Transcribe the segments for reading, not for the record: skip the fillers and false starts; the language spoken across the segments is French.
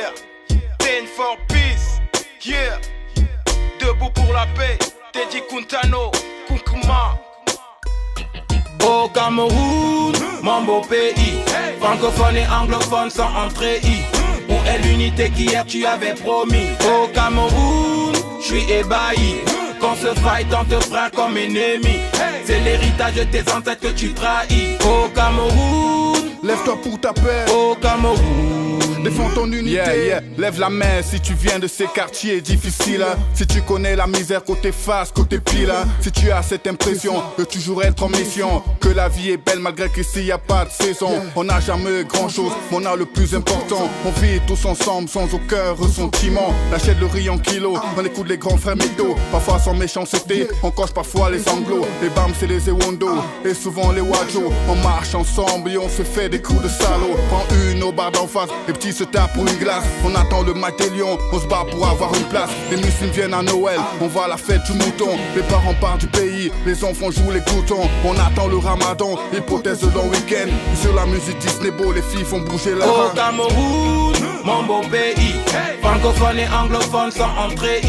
Yeah, 10 for peace. Yeah, debout pour la paix. Teddy Kuntano, Kunkuma. Au Cameroun, mon beau pays, francophone et anglophone sont entrés. Où est l'unité qu'hier tu avais promis? Au Cameroun, je suis ébahi. Qu'on se faille tant te frère comme ennemi. C'est l'héritage de tes ancêtres que tu trahis. Au Cameroun, lève-toi pour ta paix. Au Cameroun, défends ton unité. Yeah. Lève la main si tu viens de ces quartiers difficiles. Si tu connais la misère côté face, côté pile. Si tu as cette impression de toujours être en mission, que la vie est belle malgré qu'ici y a pas de saison. On n'a jamais grand chose, mais on a le plus important. On vit tous ensemble sans aucun ressentiment. L'achète le riz en kilo, on écoute les grands frères métaux. Parfois sans méchanceté, on coche parfois les sanglots. Les bams c'est les Ewondo et souvent les Wajo. On marche ensemble et on se fait des coups de salaud. Prends une au bar d'en face, les petits se tapent pour une glace. On attend le match des lions, on se bat pour avoir une place. Les musulmans viennent à Noël, on va à la fête du mouton. Les parents partent du pays, les enfants jouent les gloutons. On attend le ramadan, hypothèse de long week-end. Sur la musique Disney Beau, les filles font bouger la Au Cameroun, mon beau pays, francophone et anglophone sont entrés.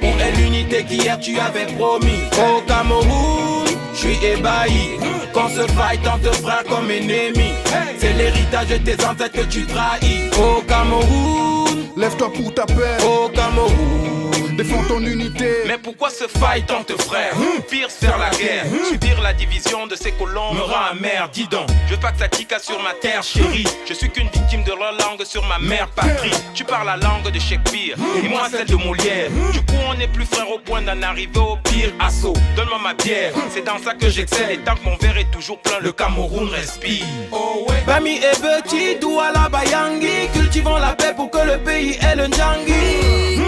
Où est l'unité qu'hier tu avais promis? Au Cameroun, je suis ébahi. Qu'on se faille tant te frère comme ennemi. C'est l'héritage de tes ancêtres que tu trahis. Au Cameroun, lève-toi pour ta paix. Au Cameroun, défends ton unité. Mais pourquoi se faille tant te frère? Pire se faire la guerre. Subir la division de ses colons me rend amer. Dis donc, je veux pas que ça tica sur ma terre chérie. Je suis qu'une victime de leur langue sur ma mère patrie. Tu parles la langue de Shakespeare et moi celle de Molière. Du coup on est plus frères au point d'en arriver au pire assaut. Donne-moi ma bière, c'est dans ça que j'excelle. Et tant que mon verre est toujours plein, le Cameroun respire. Oh ouais. Bami et Petit, Douala Bayangi, cultivons la paix pour que le pays ait le Ndjangi.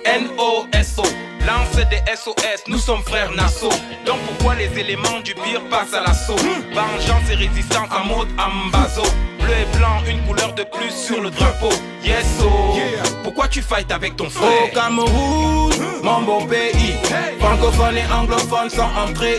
NOSO, lance des SOS, nous sommes frères Nassau. Donc pourquoi les éléments du pire passent à l'assaut? Vengeance et résistance en mode Ambazo. Bleu et blanc, une couleur de plus sur le drapeau. Yes oh, pourquoi tu fights avec ton frère? Au Cameroun, mon beau pays, francophone et anglophone sont entrés.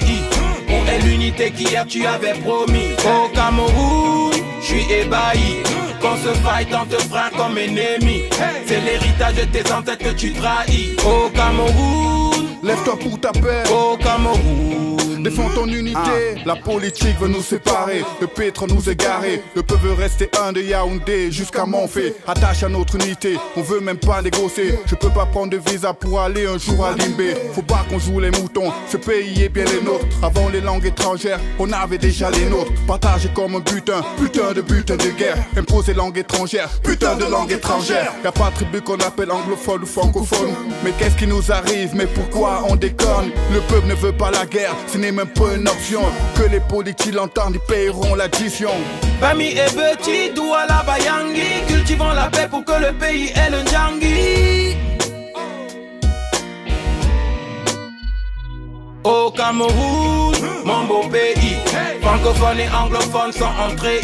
Où est l'unité qu'hier tu avais promis? Au Cameroun, je suis ébahi. Qu'on se faille tant te frère comme ennemi. C'est l'héritage de tes ancêtres que tu trahis. Au Cameroun, lève-toi pour ta paix. Au Cameroun, défends ton unité. La politique veut nous séparer, le pétrole nous égarer. Le peuple veut rester un de Yaoundé jusqu'à Monfé. Attache à notre unité, on veut même pas négocier. Je peux pas prendre de visa pour aller un jour à Limbé. Faut pas qu'on joue les moutons, ce pays est bien les nôtres. Avant les langues étrangères, on avait déjà les nôtres. Partagé comme un butin, putain de guerre. Imposer langue étrangère, putain de langue étrangère. Y'a pas de tribu qu'on appelle anglophone ou francophone. Mais qu'est-ce qui nous arrive? Mais pourquoi on déconne? Le peuple ne veut pas la guerre, ce n'est même pas une option. Que les politiques l'entendent, ils paieront l'addition. Bami et Petit, Douala Bayangi, cultivons la paix pour que le pays ait le Ndjangi. Au Cameroun, mon beau pays, francophone et anglophone sont entrés.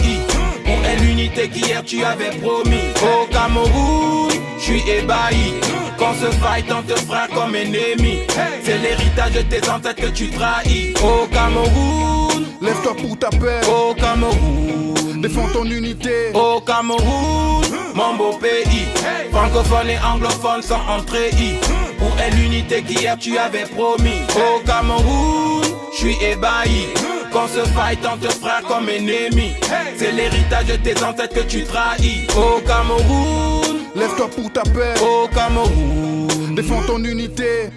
Où est l'unité qu'hier tu avais promis? Au Cameroun, je suis ébahi. Qu'on se faille tant te frère comme ennemi. C'est l'héritage de tes ancêtres que tu trahis. Au Cameroun, lève-toi pour ta paix. Au Cameroun, défends ton unité. Au Cameroun, mon beau pays, francophone et anglophone sont entrés. Où est l'unité qu'hier tu avais promis? Au Cameroun, je suis ébahi. Qu'on se faille tant te frère comme ennemi. C'est l'héritage de tes ancêtres que tu trahis. Au Cameroun, lève-toi pour ta paix. Au Cameroun, défends ton unité.